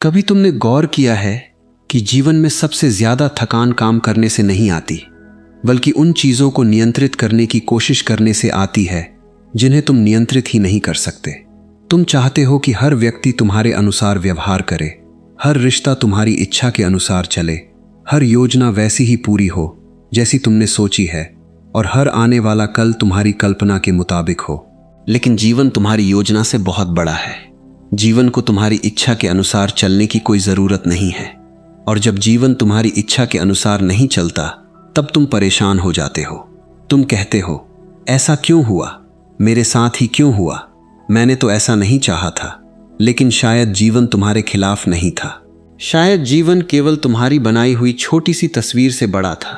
कभी तुमने गौर किया है कि जीवन में सबसे ज्यादा थकान काम करने से नहीं आती, बल्कि उन चीजों को नियंत्रित करने की कोशिश करने से आती है जिन्हें तुम नियंत्रित ही नहीं कर सकते। तुम चाहते हो कि हर व्यक्ति तुम्हारे अनुसार व्यवहार करे, हर रिश्ता तुम्हारी इच्छा के अनुसार चले, हर योजना वैसी ही पूरी हो जैसी तुमने सोची है, और हर आने वाला कल तुम्हारी कल्पना के मुताबिक हो। लेकिन जीवन तुम्हारी योजना से बहुत बड़ा है। जीवन को तुम्हारी इच्छा के अनुसार चलने की कोई जरूरत नहीं है, और जब जीवन तुम्हारी इच्छा के अनुसार नहीं चलता तब तुम परेशान हो जाते हो। तुम कहते हो, ऐसा क्यों हुआ, मेरे साथ ही क्यों हुआ, मैंने तो ऐसा नहीं चाहा था। लेकिन शायद जीवन तुम्हारे खिलाफ नहीं था। शायद जीवन केवल तुम्हारी बनाई हुई छोटी सी तस्वीर से बड़ा था।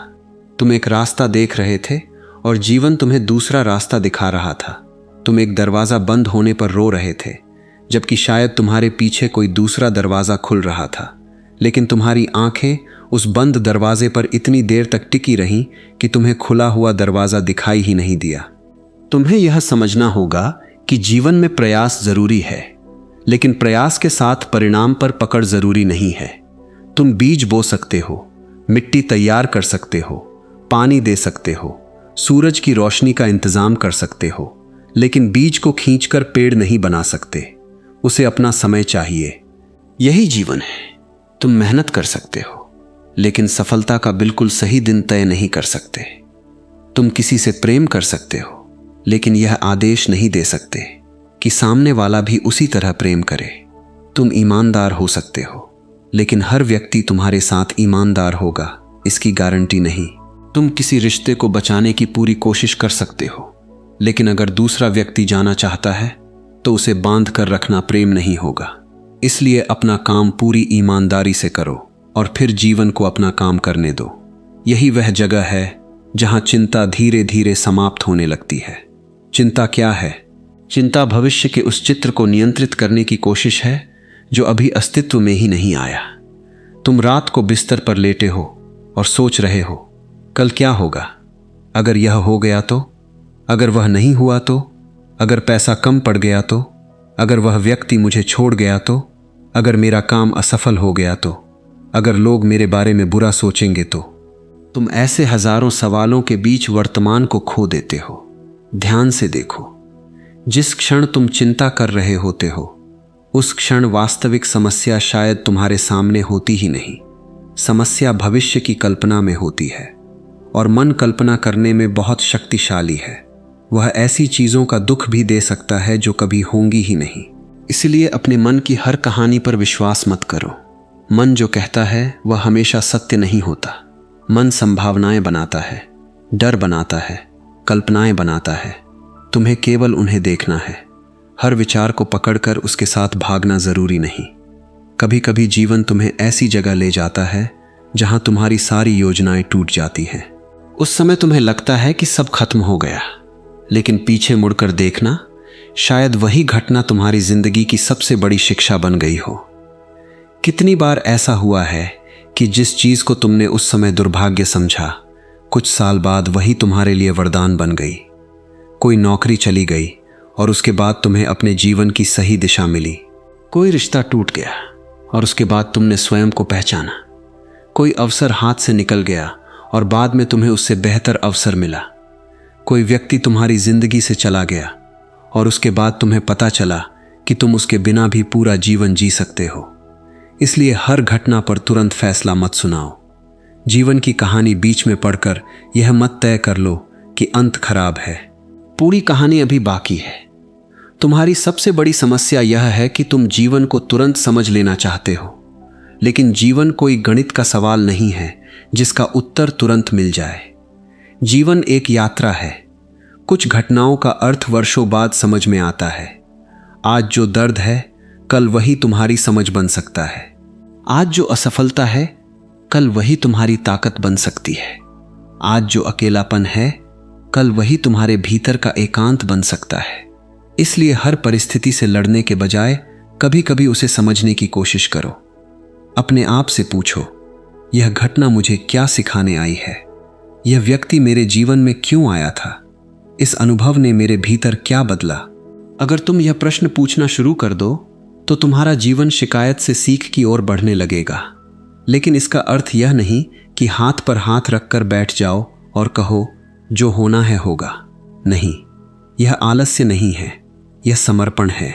तुम एक रास्ता देख रहे थे और जीवन तुम्हें दूसरा रास्ता दिखा रहा था। तुम एक दरवाजा बंद होने पर रो रहे थे, जबकि शायद तुम्हारे पीछे कोई दूसरा दरवाजा खुल रहा था। लेकिन तुम्हारी आंखें उस बंद दरवाजे पर इतनी देर तक टिकी रहीं कि तुम्हें खुला हुआ दरवाजा दिखाई ही नहीं दिया। तुम्हें यह समझना होगा कि जीवन में प्रयास जरूरी है, लेकिन प्रयास के साथ परिणाम पर पकड़ जरूरी नहीं है। तुम बीज बो सकते हो, मिट्टी तैयार कर सकते हो, पानी दे सकते हो, सूरज की रोशनी का इंतजाम कर सकते हो, लेकिन बीज को खींचकर पेड़ नहीं बना सकते। उसे अपना समय चाहिए। यही जीवन है। तुम मेहनत कर सकते हो, लेकिन सफलता का बिल्कुल सही दिन तय नहीं कर सकते। तुम किसी से प्रेम कर सकते हो, लेकिन यह आदेश नहीं दे सकते कि सामने वाला भी उसी तरह प्रेम करे। तुम ईमानदार हो सकते हो, लेकिन हर व्यक्ति तुम्हारे साथ ईमानदार होगा इसकी गारंटी नहीं। तुम किसी रिश्ते को बचाने की पूरी कोशिश कर सकते हो, लेकिन अगर दूसरा व्यक्ति जाना चाहता है तो उसे बांध कर रखना प्रेम नहीं होगा। इसलिए अपना काम पूरी ईमानदारी से करो और फिर जीवन को अपना काम करने दो। यही वह जगह है जहां चिंता धीरे धीरे समाप्त होने लगती है। चिंता क्या है? चिंता भविष्य के उस चित्र को नियंत्रित करने की कोशिश है जो अभी अस्तित्व में ही नहीं आया। तुम रात को बिस्तर पर लेटे हो और सोच रहे हो, कल क्या होगा? अगर यह हो गया तो? अगर वह नहीं हुआ तो? अगर पैसा कम पड़ गया तो? अगर वह व्यक्ति मुझे छोड़ गया तो? अगर मेरा काम असफल हो गया तो? अगर लोग मेरे बारे में बुरा सोचेंगे तो? तुम ऐसे हजारों सवालों के बीच वर्तमान को खो देते हो। ध्यान से देखो, जिस क्षण तुम चिंता कर रहे होते हो उस क्षण वास्तविक समस्या शायद तुम्हारे सामने होती ही नहीं। समस्या भविष्य की कल्पना में होती है, और मन कल्पना करने में बहुत शक्तिशाली है। वह ऐसी चीजों का दुख भी दे सकता है जो कभी होंगी ही नहीं। इसलिए अपने मन की हर कहानी पर विश्वास मत करो। मन जो कहता है वह हमेशा सत्य नहीं होता। मन संभावनाएं बनाता है, डर बनाता है, कल्पनाएं बनाता है। तुम्हें केवल उन्हें देखना है। हर विचार को पकड़कर उसके साथ भागना जरूरी नहीं। कभी कभी जीवन तुम्हें ऐसी जगह ले जाता है जहां तुम्हारी सारी योजनाएं टूट जाती हैं। उस समय तुम्हें लगता है कि सब खत्म हो गया, लेकिन पीछे मुड़कर देखना, शायद वही घटना तुम्हारी जिंदगी की सबसे बड़ी शिक्षा बन गई हो। कितनी बार ऐसा हुआ है कि जिस चीज को तुमने उस समय दुर्भाग्य समझा, कुछ साल बाद वही तुम्हारे लिए वरदान बन गई। कोई नौकरी चली गई और उसके बाद तुम्हें अपने जीवन की सही दिशा मिली। कोई रिश्ता टूट गया और उसके बाद तुमने स्वयं को पहचाना। कोई अवसर हाथ से निकल गया और बाद में तुम्हें उससे बेहतर अवसर मिला। कोई व्यक्ति तुम्हारी जिंदगी से चला गया और उसके बाद तुम्हें पता चला कि तुम उसके बिना भी पूरा जीवन जी सकते हो। इसलिए हर घटना पर तुरंत फैसला मत सुनाओ। जीवन की कहानी बीच में पढ़कर यह मत तय कर लो कि अंत खराब है। पूरी कहानी अभी बाकी है। तुम्हारी सबसे बड़ी समस्या यह है कि तुम जीवन को तुरंत समझ लेना चाहते हो, लेकिन जीवन कोई गणित का सवाल नहीं है जिसका उत्तर तुरंत मिल जाए। जीवन एक यात्रा है। कुछ घटनाओं का अर्थ वर्षों बाद समझ में आता है। आज जो दर्द है कल वही तुम्हारी समझ बन सकता है। आज जो असफलता है कल वही तुम्हारी ताकत बन सकती है। आज जो अकेलापन है कल वही तुम्हारे भीतर का एकांत बन सकता है। इसलिए हर परिस्थिति से लड़ने के बजाय कभी कभी उसे समझने की कोशिश करो। अपने आप से पूछो, यह घटना मुझे क्या सिखाने आई है? यह व्यक्ति मेरे जीवन में क्यों आया था? इस अनुभव ने मेरे भीतर क्या बदला? अगर तुम यह प्रश्न पूछना शुरू कर दो तो तुम्हारा जीवन शिकायत से सीख की ओर बढ़ने लगेगा। लेकिन इसका अर्थ यह नहीं कि हाथ पर हाथ रखकर बैठ जाओ और कहो जो होना है होगा। नहीं, यह आलस्य नहीं है, यह समर्पण है।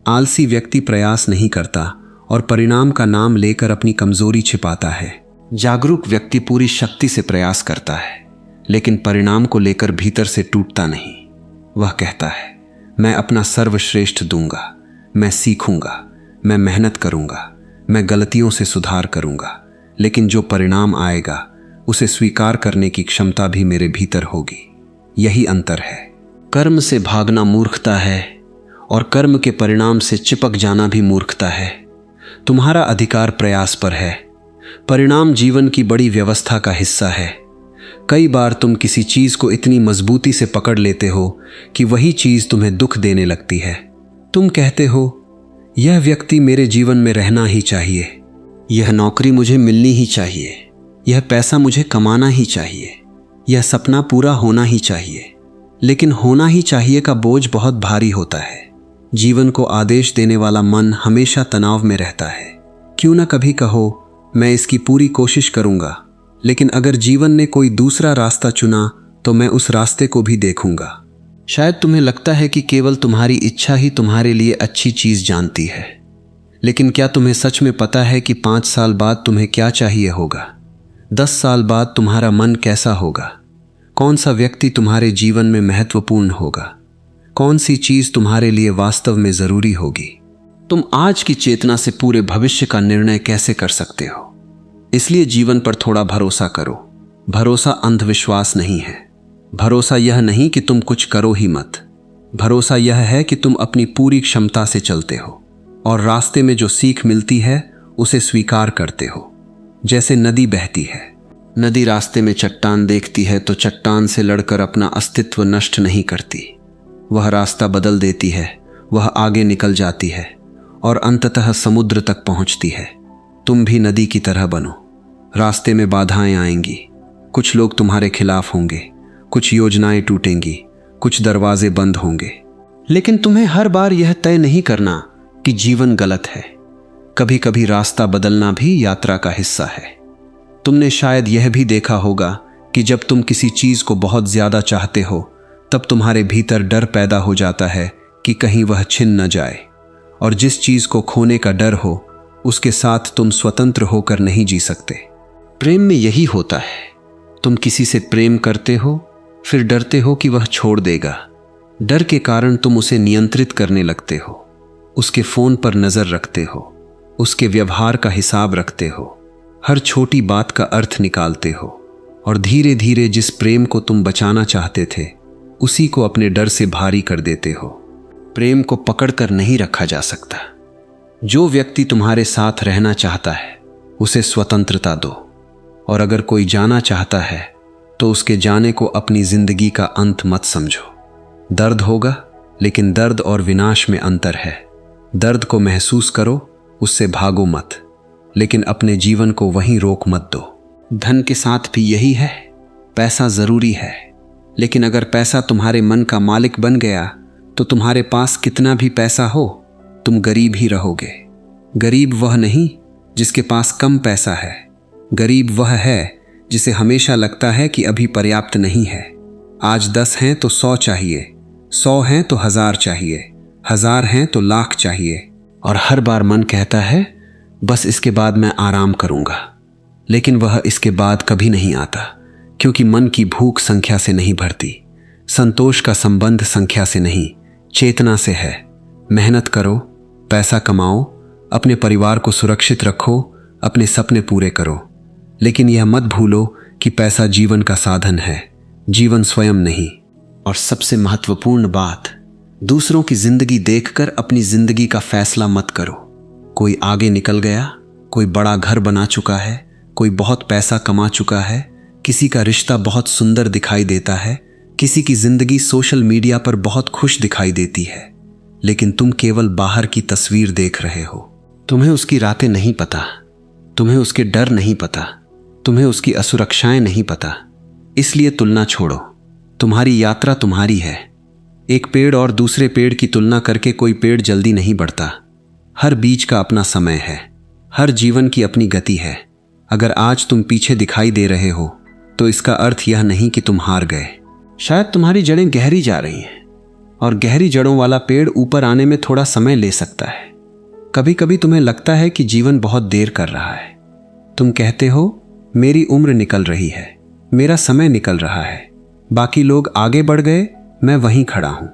आलसी व्यक्ति प्रयास नहीं करता और परिणाम का नाम लेकर अपनी कमजोरी छिपाता है। जागरूक व्यक्ति पूरी शक्ति से प्रयास करता है, लेकिन परिणाम को लेकर भीतर से टूटता नहीं। वह कहता है, मैं अपना सर्वश्रेष्ठ दूंगा, मैं सीखूंगा, मैं मेहनत करूंगा, मैं गलतियों से सुधार करूंगा, लेकिन जो परिणाम आएगा उसे स्वीकार करने की क्षमता भी मेरे भीतर होगी। यही अंतर है। कर्म से भागना मूर्खता है और कर्म के परिणाम से चिपक जाना भी मूर्खता है। तुम्हारा अधिकार प्रयास पर है। परिणाम जीवन की बड़ी व्यवस्था का हिस्सा है। कई बार तुम किसी चीज को इतनी मजबूती से पकड़ लेते हो कि वही चीज तुम्हें दुख देने लगती है। तुम कहते हो, यह व्यक्ति मेरे जीवन में रहना ही चाहिए, यह नौकरी मुझे मिलनी ही चाहिए, यह पैसा मुझे कमाना ही चाहिए, यह सपना पूरा होना ही चाहिए। लेकिन होना ही चाहिए का बोझ बहुत भारी होता है। जीवन को आदेश देने वाला मन हमेशा तनाव में रहता है। क्यों न कभी कहो, मैं इसकी पूरी कोशिश करूंगा, लेकिन अगर जीवन ने कोई दूसरा रास्ता चुना तो मैं उस रास्ते को भी देखूंगा। शायद तुम्हें लगता है कि केवल तुम्हारी इच्छा ही तुम्हारे लिए अच्छी चीज जानती है, लेकिन क्या तुम्हें सच में पता है कि 5 साल बाद तुम्हें क्या चाहिए होगा? 10 साल बाद तुम्हारा मन कैसा होगा? कौन सा व्यक्ति तुम्हारे जीवन में महत्वपूर्ण होगा? कौन सी चीज तुम्हारे लिए वास्तव में जरूरी होगी? तुम आज की चेतना से पूरे भविष्य का निर्णय कैसे कर सकते हो? इसलिए जीवन पर थोड़ा भरोसा करो। भरोसा अंधविश्वास नहीं है। भरोसा यह नहीं कि तुम कुछ करो ही मत। भरोसा यह है कि तुम अपनी पूरी क्षमता से चलते हो और रास्ते में जो सीख मिलती है उसे स्वीकार करते हो। जैसे नदी बहती है, नदी रास्ते में चट्टान देखती है तो चट्टान से लड़कर अपना अस्तित्व नष्ट नहीं करती। वह रास्ता बदल देती है, वह आगे निकल जाती है और अंततः समुद्र तक पहुंचती है। तुम भी नदी की तरह बनो। रास्ते में बाधाएं आएंगी, कुछ लोग तुम्हारे खिलाफ होंगे, कुछ योजनाएं टूटेंगी, कुछ दरवाजे बंद होंगे, लेकिन तुम्हें हर बार यह तय नहीं करना कि जीवन गलत है। कभी कभी रास्ता बदलना भी यात्रा का हिस्सा है। तुमने शायद यह भी देखा होगा कि जब तुम किसी चीज को बहुत ज्यादा चाहते हो तब तुम्हारे भीतर डर पैदा हो जाता है कि कहीं वह छिन न जाए, और जिस चीज को खोने का डर हो उसके साथ तुम स्वतंत्र होकर नहीं जी सकते। प्रेम में यही होता है। तुम किसी से प्रेम करते हो, फिर डरते हो कि वह छोड़ देगा। डर के कारण तुम उसे नियंत्रित करने लगते हो, उसके फोन पर नजर रखते हो, उसके व्यवहार का हिसाब रखते हो, हर छोटी बात का अर्थ निकालते हो, और धीरे धीरे जिस प्रेम को तुम बचाना चाहते थे उसी को अपने डर से भारी कर देते हो। प्रेम को पकड़कर नहीं रखा जा सकता। जो व्यक्ति तुम्हारे साथ रहना चाहता है उसे स्वतंत्रता दो, और अगर कोई जाना चाहता है तो उसके जाने को अपनी जिंदगी का अंत मत समझो। दर्द होगा, लेकिन दर्द और विनाश में अंतर है। दर्द को महसूस करो, उससे भागो मत, लेकिन अपने जीवन को वहीं रोक मत दो। धन के साथ भी यही है। पैसा जरूरी है, लेकिन अगर पैसा तुम्हारे मन का मालिक बन गया तो तुम्हारे पास कितना भी पैसा हो तुम गरीब ही रहोगे। गरीब वह नहीं जिसके पास कम पैसा है, गरीब वह है जिसे हमेशा लगता है कि अभी पर्याप्त नहीं है। आज 10 हैं तो 100 चाहिए, 100 हैं तो 1000 चाहिए, 1000 हैं तो लाख चाहिए, और हर बार मन कहता है बस इसके बाद मैं आराम करूंगा। लेकिन वह इसके बाद कभी नहीं आता, क्योंकि मन की भूख संख्या से नहीं भरती। संतोष का संबंध संख्या से नहीं, चेतना से है। मेहनत करो, पैसा कमाओ, अपने परिवार को सुरक्षित रखो, अपने सपने पूरे करो, लेकिन यह मत भूलो कि पैसा जीवन का साधन है, जीवन स्वयं नहीं। और सबसे महत्वपूर्ण बात, दूसरों की जिंदगी देखकर अपनी जिंदगी का फैसला मत करो। कोई आगे निकल गया, कोई बड़ा घर बना चुका है, कोई बहुत पैसा कमा चुका है, किसी का रिश्ता बहुत सुंदर दिखाई देता है, किसी की जिंदगी सोशल मीडिया पर बहुत खुश दिखाई देती है, लेकिन तुम केवल बाहर की तस्वीर देख रहे हो। तुम्हें उसकी रातें नहीं पता, तुम्हें उसके डर नहीं पता, तुम्हें उसकी असुरक्षाएं नहीं पता। इसलिए तुलना छोड़ो। तुम्हारी यात्रा तुम्हारी है। एक पेड़ और दूसरे पेड़ की तुलना करके कोई पेड़ जल्दी नहीं बढ़ता। हर बीज का अपना समय है, हर जीवन की अपनी गति है। अगर आज तुम पीछे दिखाई दे रहे हो तो इसका अर्थ यह नहीं कि तुम हार गए। शायद तुम्हारी जड़ें गहरी जा रही हैं, और गहरी जड़ों वाला पेड़ ऊपर आने में थोड़ा समय ले सकता है। कभी कभी तुम्हें लगता है कि जीवन बहुत देर कर रहा है। तुम कहते हो मेरी उम्र निकल रही है, मेरा समय निकल रहा है, बाकी लोग आगे बढ़ गए, मैं वहीं खड़ा हूं।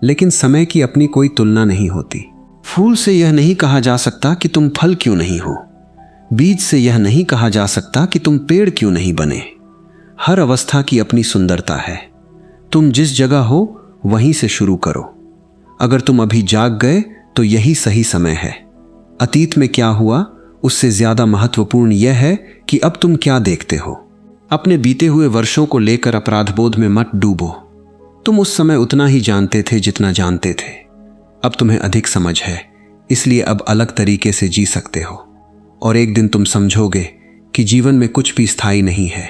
लेकिन समय की अपनी कोई तुलना नहीं होती। फूल से यह नहीं कहा जा सकता कि तुम फल क्यों नहीं हो, बीज से यह नहीं कहा जा सकता कि तुम पेड़ क्यों नहीं बने। हर अवस्था की अपनी सुंदरता है। तुम जिस जगह हो वहीं से शुरू करो। अगर तुम अभी जाग गए तो यही सही समय है। अतीत में क्या हुआ उससे ज्यादा महत्वपूर्ण यह है कि अब तुम क्या देखते हो। अपने बीते हुए वर्षों को लेकर अपराधबोध में मत डूबो। तुम उस समय उतना ही जानते थे जितना जानते थे। अब तुम्हें अधिक समझ है, इसलिए अब अलग तरीके से जी सकते हो। और एक दिन तुम समझोगे कि जीवन में कुछ भी स्थायी नहीं है।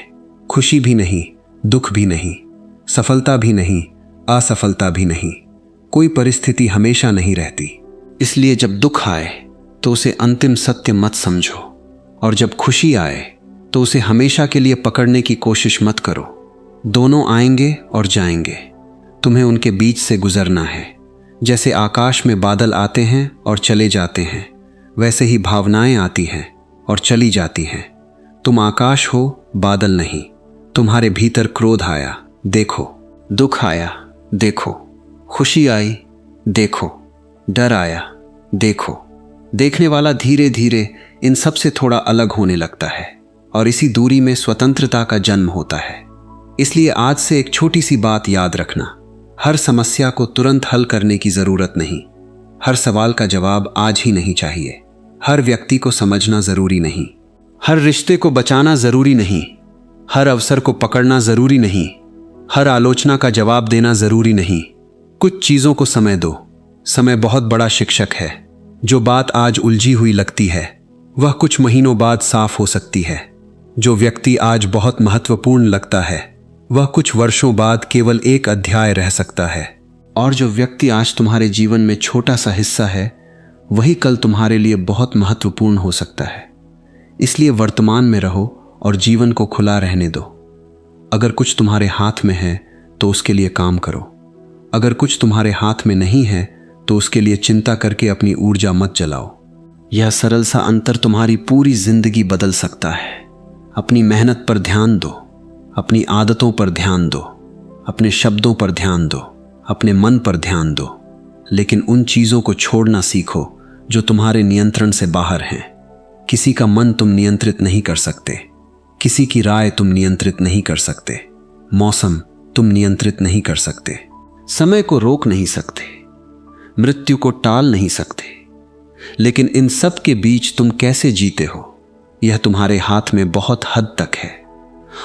खुशी भी नहीं, दुख भी नहीं, सफलता भी नहीं, असफलता भी नहीं। कोई परिस्थिति हमेशा नहीं रहती। इसलिए जब दुख आए तो उसे अंतिम सत्य मत समझो, और जब खुशी आए तो उसे हमेशा के लिए पकड़ने की कोशिश मत करो। दोनों आएंगे और जाएंगे, तुम्हें उनके बीच से गुजरना है। जैसे आकाश में बादल आते हैं और चले जाते हैं, वैसे ही भावनाएं आती हैं और चली जाती हैं। तुम आकाश हो, बादल नहीं। तुम्हारे भीतर क्रोध आया, देखो। दुख आया, देखो। खुशी आई, देखो। डर आया, देखो। देखने वाला धीरे धीरे इन सब से थोड़ा अलग होने लगता है, और इसी दूरी में स्वतंत्रता का जन्म होता है। इसलिए आज से एक छोटी सी बात याद रखना, हर समस्या को तुरंत हल करने की जरूरत नहीं। हर सवाल का जवाब आज ही नहीं चाहिए। हर व्यक्ति को समझना जरूरी नहीं। हर रिश्ते को बचाना जरूरी नहीं। हर अवसर को पकड़ना जरूरी नहीं। हर आलोचना का जवाब देना जरूरी नहीं। कुछ चीजों को समय दो। समय बहुत बड़ा शिक्षक है। जो बात आज उलझी हुई लगती है वह कुछ महीनों बाद साफ हो सकती है। जो व्यक्ति आज बहुत महत्वपूर्ण लगता है वह कुछ वर्षों बाद केवल एक अध्याय रह सकता है। और जो व्यक्ति आज तुम्हारे जीवन में छोटा सा हिस्सा है वही कल तुम्हारे लिए बहुत महत्वपूर्ण हो सकता है। इसलिए वर्तमान में रहो और जीवन को खुला रहने दो। अगर कुछ तुम्हारे हाथ में है तो उसके लिए काम करो। अगर कुछ तुम्हारे हाथ में नहीं है तो उसके लिए चिंता करके अपनी ऊर्जा मत जलाओ। यह सरल सा अंतर तुम्हारी पूरी जिंदगी बदल सकता है। अपनी मेहनत पर ध्यान दो, अपनी आदतों पर ध्यान दो, अपने शब्दों पर ध्यान दो, अपने मन पर ध्यान दो। लेकिन उन चीजों को छोड़ना सीखो जो तुम्हारे नियंत्रण से बाहर हैं। किसी का मन तुम नियंत्रित नहीं कर सकते। किसी की राय तुम नियंत्रित नहीं कर सकते। मौसम तुम नियंत्रित नहीं कर सकते। समय को रोक नहीं सकते। मृत्यु को टाल नहीं सकते। लेकिन इन सब के बीच तुम कैसे जीते हो यह तुम्हारे हाथ में बहुत हद तक है।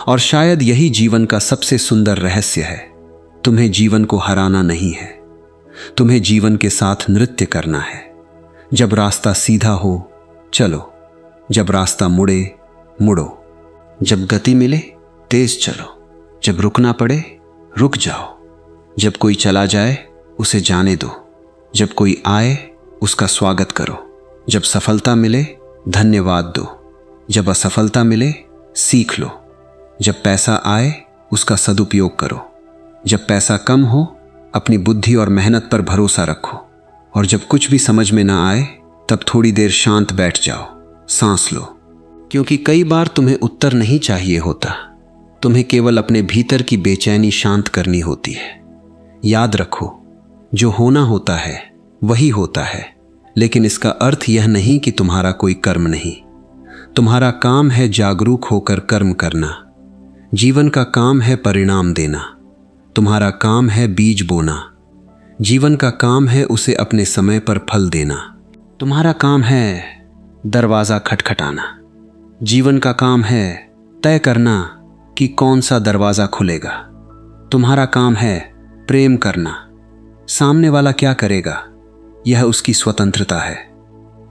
और शायद यही जीवन का सबसे सुंदर रहस्य है। तुम्हें जीवन को हराना नहीं है, तुम्हें जीवन के साथ नृत्य करना है। जब रास्ता सीधा हो चलो, जब रास्ता मुड़े मुड़ो। जब गति मिले तेज चलो, जब रुकना पड़े रुक जाओ। जब कोई चला जाए उसे जाने दो, जब कोई आए उसका स्वागत करो। जब सफलता मिले धन्यवाद दो, जब असफलता मिले सीख लो। जब पैसा आए उसका सदुपयोग करो, जब पैसा कम हो अपनी बुद्धि और मेहनत पर भरोसा रखो। और जब कुछ भी समझ में ना आए तब थोड़ी देर शांत बैठ जाओ, सांस लो। क्योंकि कई बार तुम्हें उत्तर नहीं चाहिए होता, तुम्हें केवल अपने भीतर की बेचैनी शांत करनी होती है। याद रखो, जो होना होता है वही होता है, लेकिन इसका अर्थ यह नहीं कि तुम्हारा कोई कर्म नहीं। तुम्हारा काम है जागरूक होकर कर्म करना। जीवन का काम है परिणाम देना। तुम्हारा काम है बीज बोना। जीवन का काम है उसे अपने समय पर फल देना। तुम्हारा काम है दरवाजा खटखटाना। जीवन का काम है तय करना कि कौन सा दरवाजा खुलेगा। तुम्हारा काम है प्रेम करना। सामने वाला क्या करेगा यह उसकी स्वतंत्रता है।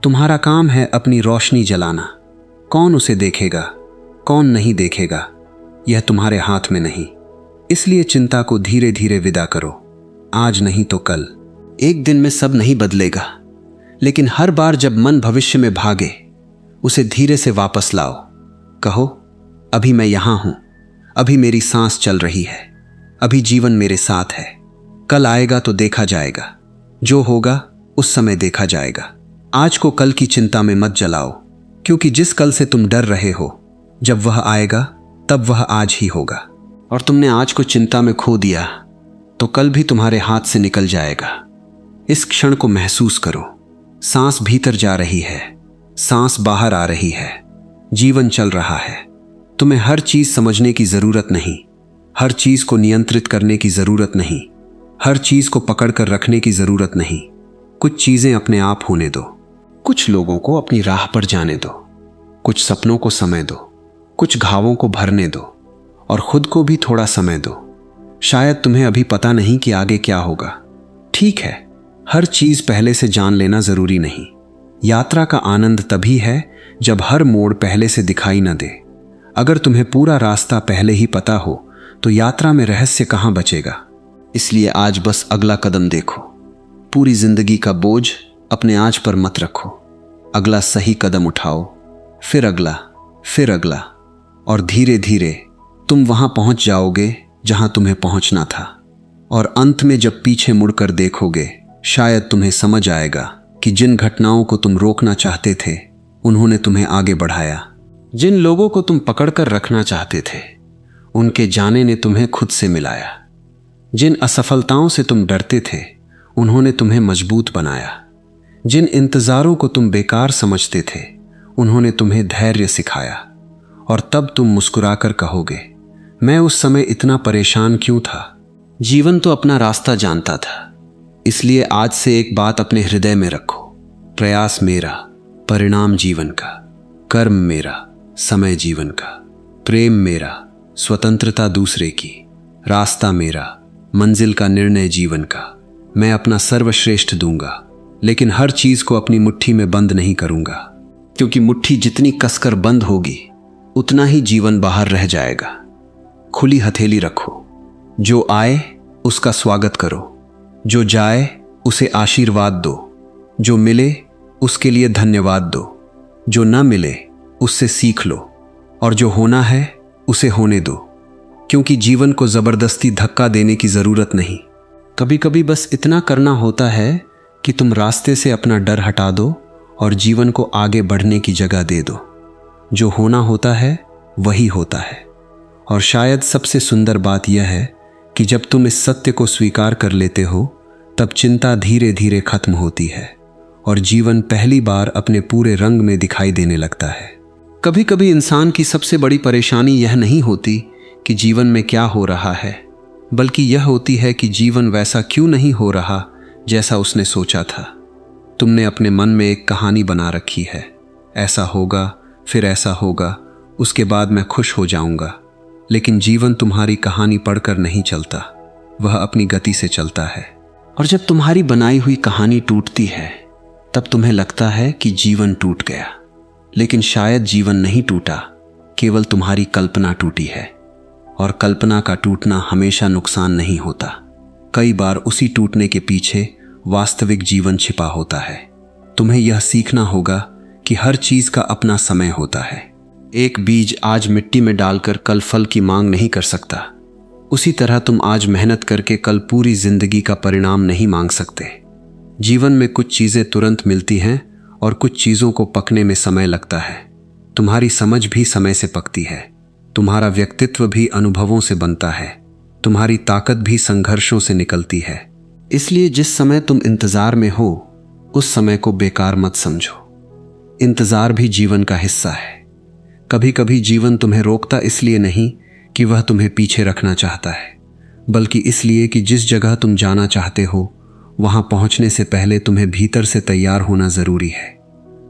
तुम्हारा काम है अपनी रोशनी जलाना। कौन उसे देखेगा कौन नहीं देखेगा यह तुम्हारे हाथ में नहीं। इसलिए चिंता को धीरे धीरे विदा करो। आज नहीं तो कल। एक दिन में सब नहीं बदलेगा, लेकिन हर बार जब मन भविष्य में भागे, उसे धीरे से वापस लाओ। कहो, अभी मैं यहां हूं, अभी मेरी सांस चल रही है, अभी जीवन मेरे साथ है। कल आएगा तो देखा जाएगा, जो होगा उस समय देखा जाएगा। आज को कल की चिंता में मत जलाओ, क्योंकि जिस कल से तुम डर रहे हो, जब वह आएगा तब वह आज ही होगा। और तुमने आज को चिंता में खो दिया तो कल भी तुम्हारे हाथ से निकल जाएगा। इस क्षण को महसूस करो। सांस भीतर जा रही है, सांस बाहर आ रही है, जीवन चल रहा है। तुम्हें हर चीज समझने की जरूरत नहीं, हर चीज को नियंत्रित करने की जरूरत नहीं, हर चीज को पकड़ कर रखने की जरूरत नहीं। कुछ चीजें अपने आप होने दो, कुछ लोगों को अपनी राह पर जाने दो, कुछ सपनों को समय दो, कुछ घावों को भरने दो, और खुद को भी थोड़ा समय दो। शायद तुम्हें अभी पता नहीं कि आगे क्या होगा। ठीक है, हर चीज पहले से जान लेना जरूरी नहीं। यात्रा का आनंद तभी है जब हर मोड़ पहले से दिखाई न दे। अगर तुम्हें पूरा रास्ता पहले ही पता हो तो यात्रा में रहस्य कहां बचेगा। इसलिए आज बस अगला कदम देखो। पूरी जिंदगी का बोझ अपने आज पर मत रखो। अगला सही कदम उठाओ, फिर अगला, फिर अगला, और धीरे धीरे तुम वहां पहुंच जाओगे जहां तुम्हें पहुंचना था। और अंत में जब पीछे मुड़कर देखोगे, शायद तुम्हें समझ आएगा कि जिन घटनाओं को तुम रोकना चाहते थे, उन्होंने तुम्हें आगे बढ़ाया। जिन लोगों को तुम पकड़कर रखना चाहते थे, उनके जाने ने तुम्हें खुद से मिलाया। जिन असफलताओं से तुम डरते थे, उन्होंने तुम्हें मजबूत बनाया। जिन इंतजारों को तुम बेकार समझते थे, उन्होंने तुम्हें धैर्य सिखाया। और तब तुम मुस्कुराकर कहोगे, मैं उस समय इतना परेशान क्यों था। जीवन तो अपना रास्ता जानता था। इसलिए आज से एक बात अपने हृदय में रखो। प्रयास मेरा, परिणाम जीवन का। कर्म मेरा, समय जीवन का। प्रेम मेरा, स्वतंत्रता दूसरे की। रास्ता मेरा, मंजिल का निर्णय जीवन का। मैं अपना सर्वश्रेष्ठ दूंगा, लेकिन हर चीज को अपनी मुट्ठी में बंद नहीं करूंगा, क्योंकि मुट्ठी जितनी कसकर बंद होगी, उतना ही जीवन बाहर रह जाएगा। खुली हथेली रखो। जो आए उसका स्वागत करो, जो जाए उसे आशीर्वाद दो, जो मिले उसके लिए धन्यवाद दो, जो न मिले उससे सीख लो, और जो होना है उसे होने दो, क्योंकि जीवन को जबरदस्ती धक्का देने की जरूरत नहीं। कभी कभी बस इतना करना होता है कि तुम रास्ते से अपना डर हटा दो और जीवन को आगे बढ़ने की जगह दे दो। जो होना होता है वही होता है। और शायद सबसे सुंदर बात यह है कि जब तुम इस सत्य को स्वीकार कर लेते हो, तब चिंता धीरे धीरे खत्म होती है और जीवन पहली बार अपने पूरे रंग में दिखाई देने लगता है। कभी कभी इंसान की सबसे बड़ी परेशानी यह नहीं होती कि जीवन में क्या हो रहा है, बल्कि यह होती है कि जीवन वैसा क्यों नहीं हो रहा जैसा उसने सोचा था। तुमने अपने मन में एक कहानी बना रखी है, ऐसा होगा, फिर ऐसा होगा, उसके बाद मैं खुश हो जाऊंगा। लेकिन जीवन तुम्हारी कहानी पढ़कर नहीं चलता, वह अपनी गति से चलता है। और जब तुम्हारी बनाई हुई कहानी टूटती है, तब तुम्हें लगता है कि जीवन टूट गया। लेकिन शायद जीवन नहीं टूटा, केवल तुम्हारी कल्पना टूटी है। और कल्पना का टूटना हमेशा नुकसान नहीं होता। कई बार उसी टूटने के पीछे वास्तविक जीवन छिपा होता है। तुम्हें यह सीखना होगा कि हर चीज का अपना समय होता है। एक बीज आज मिट्टी में डालकर कल फल की मांग नहीं कर सकता। उसी तरह तुम आज मेहनत करके कल पूरी जिंदगी का परिणाम नहीं मांग सकते। जीवन में कुछ चीजें तुरंत मिलती हैं और कुछ चीजों को पकने में समय लगता है। तुम्हारी समझ भी समय से पकती है, तुम्हारा व्यक्तित्व भी अनुभवों से बनता है, तुम्हारी ताकत भी संघर्षों से निकलती है। इसलिए जिस समय तुम इंतजार में हो, उस समय को बेकार मत समझो। इंतजार भी जीवन का हिस्सा है। कभी कभी जीवन तुम्हें रोकता इसलिए नहीं कि वह तुम्हें पीछे रखना चाहता है, बल्कि इसलिए कि जिस जगह तुम जाना चाहते हो, वहां पहुंचने से पहले तुम्हें भीतर से तैयार होना जरूरी है।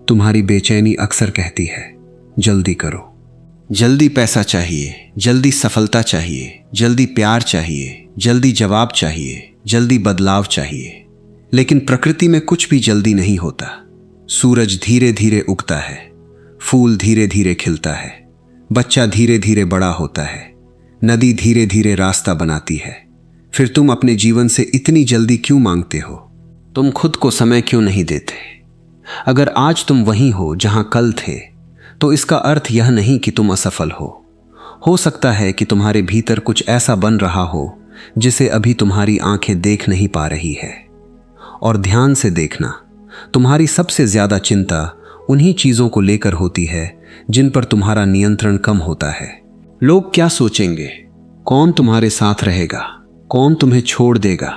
तुम्हारी बेचैनी अक्सर कहती है, जल्दी करो। जल्दी पैसा चाहिए, जल्दी सफलता चाहिए, जल्दी प्यार चाहिए, जल्दी जवाब चाहिए, जल्दी बदलाव चाहिए। लेकिन प्रकृति में कुछ भी जल्दी नहीं होता। सूरज धीरे धीरे उगता है, फूल धीरे धीरे खिलता है, बच्चा धीरे धीरे बड़ा होता है, नदी धीरे धीरे रास्ता बनाती है। फिर तुम अपने जीवन से इतनी जल्दी क्यों मांगते हो? तुम खुद को समय क्यों नहीं देते? अगर आज तुम वहीं हो जहां कल थे, तो इसका अर्थ यह नहीं कि तुम असफल हो सकता है कि तुम्हारे भीतर कुछ ऐसा बन रहा हो जिसे अभी तुम्हारी आंखें देख नहीं पा रही है। और ध्यान से देखना, तुम्हारी सबसे ज्यादा चिंता उन्हीं चीजों को लेकर होती है जिन पर तुम्हारा नियंत्रण कम होता है। लोग क्या सोचेंगे, कौन तुम्हारे साथ रहेगा, कौन तुम्हें छोड़ देगा,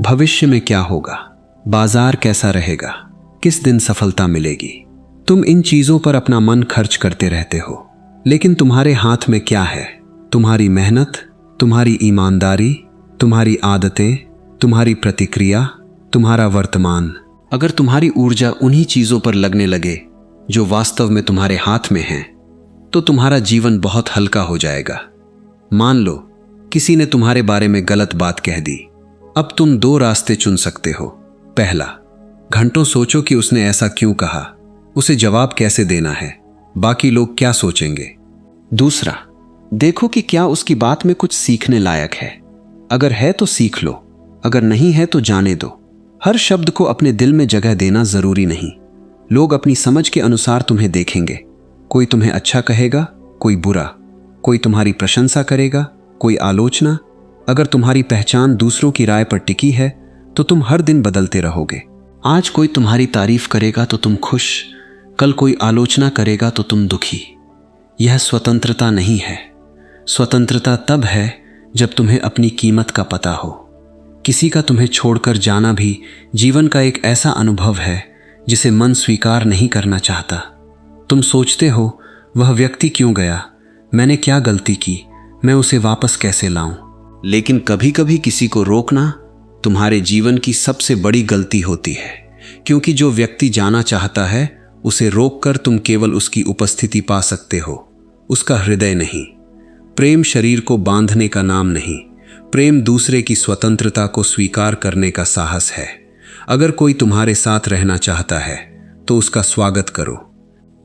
भविष्य में क्या होगा, बाजार कैसा रहेगा, किस दिन सफलता मिलेगी। तुम इन चीजों पर अपना मन खर्च करते रहते हो, लेकिन तुम्हारे हाथ में क्या है? तुम्हारी मेहनत, तुम्हारी ईमानदारी, तुम्हारी आदतें, तुम्हारी प्रतिक्रिया, तुम्हारा वर्तमान। अगर तुम्हारी ऊर्जा उन्हीं चीजों पर लगने लगे जो वास्तव में तुम्हारे हाथ में हैं, तो तुम्हारा जीवन बहुत हल्का हो जाएगा। मान लो किसी ने तुम्हारे बारे में गलत बात कह दी। अब तुम दो रास्ते चुन सकते हो। पहला, घंटों सोचो कि उसने ऐसा क्यों कहा, उसे जवाब कैसे देना है, बाकी लोग क्या सोचेंगे। दूसरा, देखो कि क्या उसकी बात में कुछ सीखने लायक है। अगर है तो सीख लो, अगर नहीं है तो जाने दो। हर शब्द को अपने दिल में जगह देना जरूरी नहीं। लोग अपनी समझ के अनुसार तुम्हें देखेंगे। कोई तुम्हें अच्छा कहेगा, कोई बुरा, कोई तुम्हारी प्रशंसा करेगा, कोई आलोचना। अगर तुम्हारी पहचान दूसरों की राय पर टिकी है तो तुम हर दिन बदलते रहोगे। आज कोई तुम्हारी तारीफ करेगा तो तुम खुश, कल कोई आलोचना करेगा तो तुम दुखी। यह स्वतंत्रता नहीं है। स्वतंत्रता तब है जब तुम्हें अपनी कीमत का पता हो। किसी का तुम्हें छोड़कर जाना भी जीवन का एक ऐसा अनुभव है जिसे मन स्वीकार नहीं करना चाहता। तुम सोचते हो, वह व्यक्ति क्यों गया, मैंने क्या गलती की, मैं उसे वापस कैसे लाऊं। लेकिन कभी कभी किसी को रोकना तुम्हारे जीवन की सबसे बड़ी गलती होती है, क्योंकि जो व्यक्ति जाना चाहता है उसे रोककर तुम केवल उसकी उपस्थिति पा सकते हो, उसका हृदय नहीं। प्रेम शरीर को बांधने का नाम नहीं, प्रेम दूसरे की स्वतंत्रता को स्वीकार करने का साहस है। अगर कोई तुम्हारे साथ रहना चाहता है तो उसका स्वागत करो।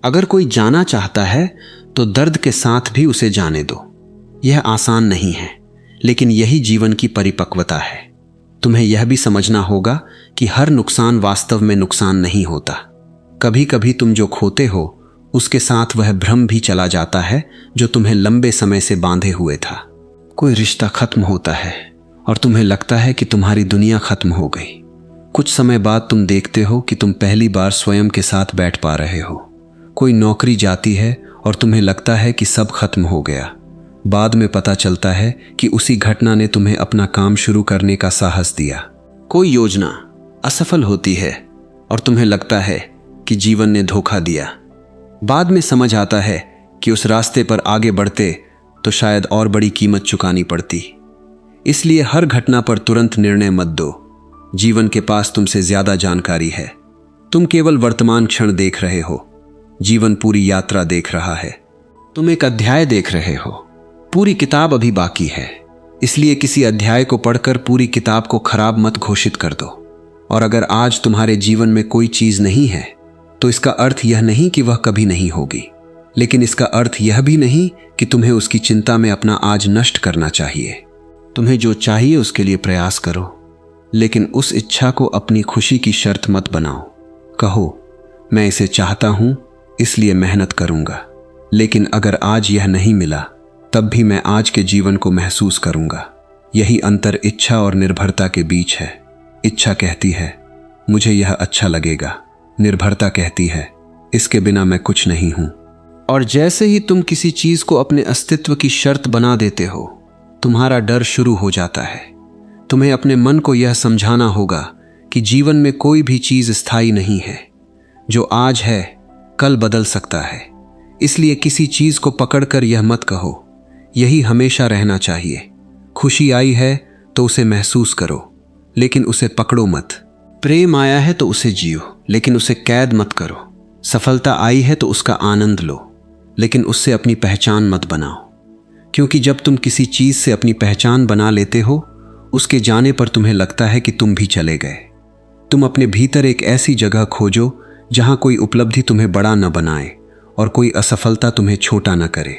अगर कोई जाना चाहता है तो दर्द के साथ भी उसे जाने दो। यह आसान नहीं है, लेकिन यही जीवन की परिपक्वता है। तुम्हें यह भी समझना होगा कि हर नुकसान वास्तव में नुकसान नहीं होता। कभी कभी तुम जो खोते हो उसके साथ वह भ्रम भी चला जाता है जो तुम्हें लंबे समय से बांधे हुए था। कोई रिश्ता खत्म होता है और तुम्हें लगता है कि तुम्हारी दुनिया खत्म हो गई। कुछ समय बाद तुम देखते हो कि तुम पहली बार स्वयं के साथ बैठ पा रहे हो। कोई नौकरी जाती है और तुम्हें लगता है कि सब खत्म हो गया। बाद में पता चलता है कि उसी घटना ने तुम्हें अपना काम शुरू करने का साहस दिया। कोई योजना असफल होती है और तुम्हें लगता है कि जीवन ने धोखा दिया। बाद में समझ आता है कि उस रास्ते पर आगे बढ़ते तो शायद और बड़ी कीमत चुकानी पड़ती। इसलिए हर घटना पर तुरंत निर्णय मत दो। जीवन के पास तुमसे ज्यादा जानकारी है। तुम केवल वर्तमान क्षण देख रहे हो, जीवन पूरी यात्रा देख रहा है। तुम एक अध्याय देख रहे हो, पूरी किताब अभी बाकी है। इसलिए किसी अध्याय को पढ़कर पूरी किताब को खराब मत घोषित कर दो। और अगर आज तुम्हारे जीवन में कोई चीज नहीं है तो इसका अर्थ यह नहीं कि वह कभी नहीं होगी, लेकिन इसका अर्थ यह भी नहीं कि तुम्हें उसकी चिंता में अपना आज नष्ट करना चाहिए। तुम्हें जो चाहिए उसके लिए प्रयास करो, लेकिन उस इच्छा को अपनी खुशी की शर्त मत बनाओ। कहो, मैं इसे चाहता हूं इसलिए मेहनत करूंगा, लेकिन अगर आज यह नहीं मिला तब भी मैं आज के जीवन को महसूस करूंगा। यही अंतर इच्छा और निर्भरता के बीच है। इच्छा कहती है मुझे यह अच्छा लगेगा, निर्भरता कहती है इसके बिना मैं कुछ नहीं हूं। और जैसे ही तुम किसी चीज को अपने अस्तित्व की शर्त बना देते हो, तुम्हारा डर शुरू हो जाता है। तुम्हें अपने मन को यह समझाना होगा कि जीवन में कोई भी चीज स्थायी नहीं है। जो आज है कल बदल सकता है। इसलिए किसी चीज को पकड़कर यह मत कहो यही हमेशा रहना चाहिए। खुशी आई है तो उसे महसूस करो, लेकिन उसे पकड़ो मत। प्रेम आया है तो उसे जियो, लेकिन उसे कैद मत करो। सफलता आई है तो उसका आनंद लो, लेकिन उससे अपनी पहचान मत बनाओ। क्योंकि जब तुम किसी चीज से अपनी पहचान बना लेते हो, उसके जाने पर तुम्हें लगता है कि तुम भी चले गए। तुम अपने भीतर एक ऐसी जगह खोजो जहां कोई उपलब्धि तुम्हें बड़ा न बनाए और कोई असफलता तुम्हें छोटा न करे,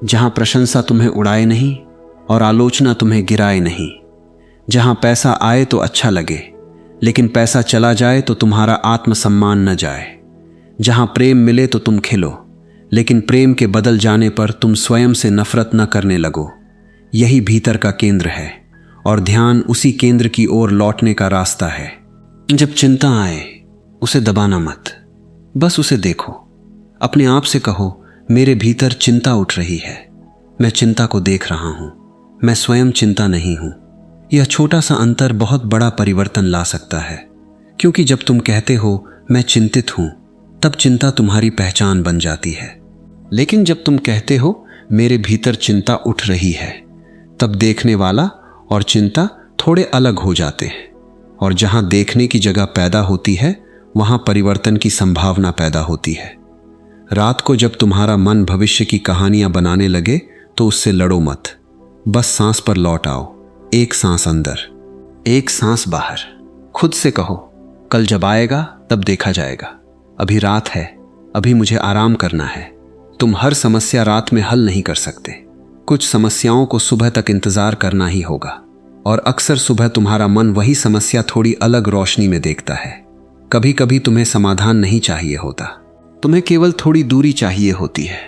जहां प्रशंसा तुम्हें उड़ाए नहीं और आलोचना तुम्हें गिराए नहीं, जहां पैसा आए तो अच्छा लगे लेकिन पैसा चला जाए तो तुम्हारा आत्मसम्मान न जाए। जहां प्रेम मिले तो तुम खिलो, लेकिन प्रेम के बदल जाने पर तुम स्वयं से नफरत न करने लगो। यही भीतर का केंद्र है और ध्यान उसी केंद्र की ओर लौटने का रास्ता है। जब चिंता आए उसे दबाना मत, बस उसे देखो। अपने आप से कहो, मेरे भीतर चिंता उठ रही है, मैं चिंता को देख रहा हूं, मैं स्वयं चिंता नहीं हूं। यह छोटा सा अंतर बहुत बड़ा परिवर्तन ला सकता है, क्योंकि जब तुम कहते हो मैं चिंतित हूं, तब चिंता तुम्हारी पहचान बन जाती है। लेकिन जब तुम कहते हो मेरे भीतर चिंता उठ रही है, तब देखने वाला और चिंता थोड़े अलग हो जाते हैं, और जहां देखने की जगह पैदा होती है वहां परिवर्तन की संभावना पैदा होती है। रात को जब तुम्हारा मन भविष्य की कहानियां बनाने लगे तो उससे लड़ो मत, बस सांस पर लौट आओ। एक सांस अंदर, एक सांस बाहर। खुद से कहो, कल जब आएगा तब देखा जाएगा, अभी रात है, अभी मुझे आराम करना है। तुम हर समस्या रात में हल नहीं कर सकते। कुछ समस्याओं को सुबह तक इंतजार करना ही होगा, और अक्सर सुबह तुम्हारा मन वही समस्या थोड़ी अलग रोशनी में देखता है। कभी कभी तुम्हें समाधान नहीं चाहिए होता, तुम्हें केवल थोड़ी दूरी चाहिए होती है।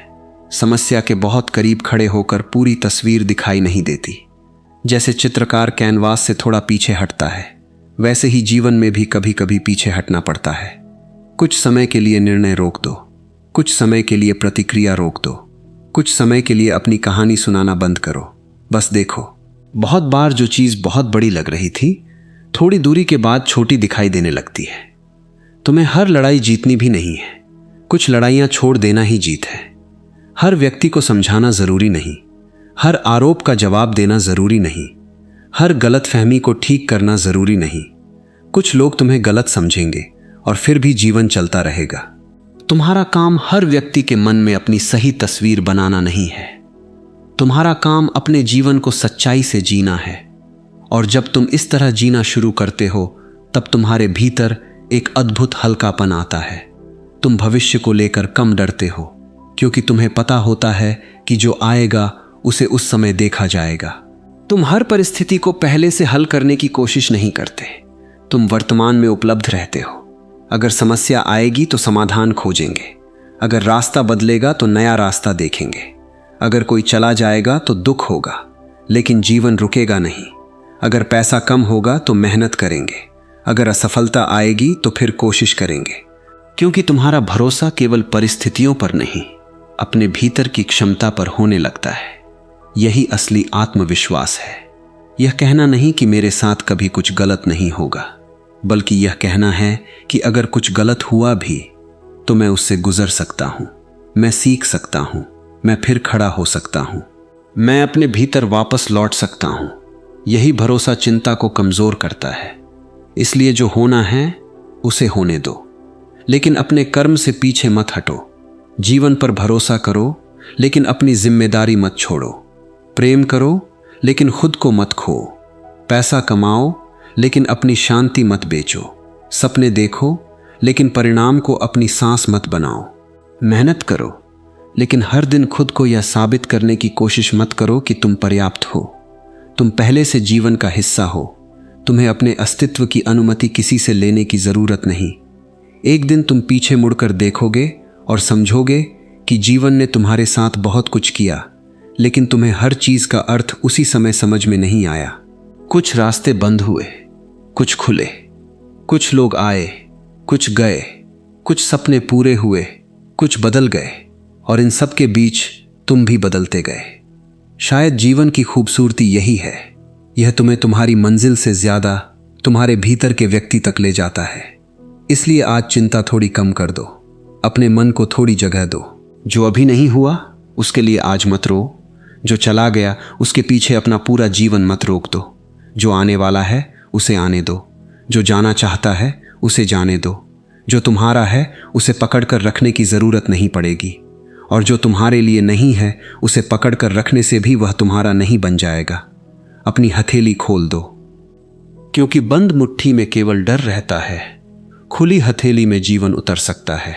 समस्या के बहुत करीब खड़े होकर पूरी तस्वीर दिखाई नहीं देती। जैसे चित्रकार कैनवास से थोड़ा पीछे हटता है, वैसे ही जीवन में भी कभी कभी पीछे हटना पड़ता है। कुछ समय के लिए निर्णय रोक दो, कुछ समय के लिए प्रतिक्रिया रोक दो, कुछ समय के लिए अपनी कहानी सुनाना बंद करो। बस देखो, बहुत बार जो चीज़ बहुत बड़ी लग रही थी, थोड़ी दूरी के बाद छोटी दिखाई देने लगती है। तुम्हें हर लड़ाई जीतनी भी नहीं है, कुछ लड़ाइयाँ छोड़ देना ही जीत है। हर व्यक्ति को समझाना ज़रूरी नहीं, हर आरोप का जवाब देना ज़रूरी नहीं, हर गलतफहमी को ठीक करना ज़रूरी नहीं। कुछ लोग तुम्हें गलत समझेंगे और फिर भी जीवन चलता रहेगा। तुम्हारा काम हर व्यक्ति के मन में अपनी सही तस्वीर बनाना नहीं है। तुम्हारा काम अपने जीवन को सच्चाई से जीना है, और जब तुम इस तरह जीना शुरू करते हो तब तुम्हारे भीतर एक अद्भुत हल्कापन आता है। तुम भविष्य को लेकर कम डरते हो, क्योंकि तुम्हें पता होता है कि जो आएगा उसे उस समय देखा जाएगा। तुम हर परिस्थिति को पहले से हल करने की कोशिश नहीं करते, तुम वर्तमान में उपलब्ध रहते हो। अगर समस्या आएगी तो समाधान खोजेंगे, अगर रास्ता बदलेगा तो नया रास्ता देखेंगे, अगर कोई चला जाएगा तो दुख होगा, लेकिन जीवन रुकेगा नहीं। अगर पैसा कम होगा तो मेहनत करेंगे, अगर असफलता आएगी तो फिर कोशिश करेंगे, क्योंकि तुम्हारा भरोसा केवल परिस्थितियों पर नहीं, अपने भीतर की क्षमता पर होने लगता है। यही असली आत्मविश्वास है। यह कहना नहीं कि मेरे साथ कभी कुछ गलत नहीं होगा, बल्कि यह कहना है कि अगर कुछ गलत हुआ भी तो मैं उससे गुजर सकता हूँ, मैं सीख सकता हूँ, मैं फिर खड़ा हो सकता हूँ, मैं अपने भीतर वापस लौट सकता हूँ। यही भरोसा चिंता को कमज़ोर करता है। इसलिए जो होना है उसे होने दो, लेकिन अपने कर्म से पीछे मत हटो। जीवन पर भरोसा करो, लेकिन अपनी जिम्मेदारी मत छोड़ो। प्रेम करो, लेकिन खुद को मत खो। पैसा कमाओ, लेकिन अपनी शांति मत बेचो। सपने देखो, लेकिन परिणाम को अपनी सांस मत बनाओ। मेहनत करो, लेकिन हर दिन खुद को यह साबित करने की कोशिश मत करो कि तुम पर्याप्त हो। तुम पहले से जीवन का हिस्सा हो। तुम्हें अपने अस्तित्व की अनुमति किसी से लेने की ज़रूरत नहीं। एक दिन तुम पीछे मुड़कर देखोगे और समझोगे कि जीवन ने तुम्हारे साथ बहुत कुछ किया, लेकिन तुम्हें हर चीज़ का अर्थ उसी समय समझ में नहीं आया। कुछ रास्ते बंद हुए, कुछ खुले, कुछ लोग आए, कुछ गए, कुछ सपने पूरे हुए, कुछ बदल गए, और इन सब के बीच तुम भी बदलते गए। शायद जीवन की खूबसूरती यही है, यह तुम्हें तुम्हारी मंजिल से ज़्यादा तुम्हारे भीतर के व्यक्ति तक ले जाता है। इसलिए आज चिंता थोड़ी कम कर दो, अपने मन को थोड़ी जगह दो। जो अभी नहीं हुआ उसके लिए आज मत रो, जो चला गया उसके पीछे अपना पूरा जीवन मत रोक दो। जो आने वाला है उसे आने दो, जो जाना चाहता है उसे जाने दो। जो तुम्हारा है उसे पकड़कर रखने की ज़रूरत नहीं पड़ेगी, और जो तुम्हारे लिए नहीं है उसे पकड़कर रखने से भी वह तुम्हारा नहीं बन जाएगा। अपनी हथेली खोल दो, क्योंकि बंद मुट्ठी में केवल डर रहता है, खुली हथेली में जीवन उतर सकता है।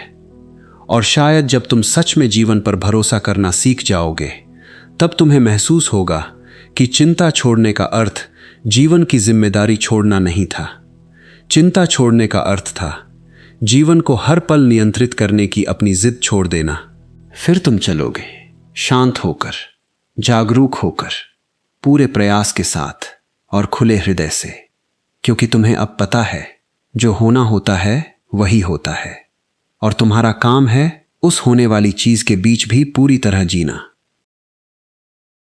और शायद जब तुम सच में जीवन पर भरोसा करना सीख जाओगे, तब तुम्हें महसूस होगा कि चिंता छोड़ने का अर्थ जीवन की जिम्मेदारी छोड़ना नहीं था। चिंता छोड़ने का अर्थ था जीवन को हर पल नियंत्रित करने की अपनी जिद छोड़ देना। फिर तुम चलोगे शांत होकर, जागरूक होकर, पूरे प्रयास के साथ और खुले हृदय से, क्योंकि तुम्हें अब पता है जो होना होता है वही होता है, और तुम्हारा काम है उस होने वाली चीज के बीच भी पूरी तरह जीना।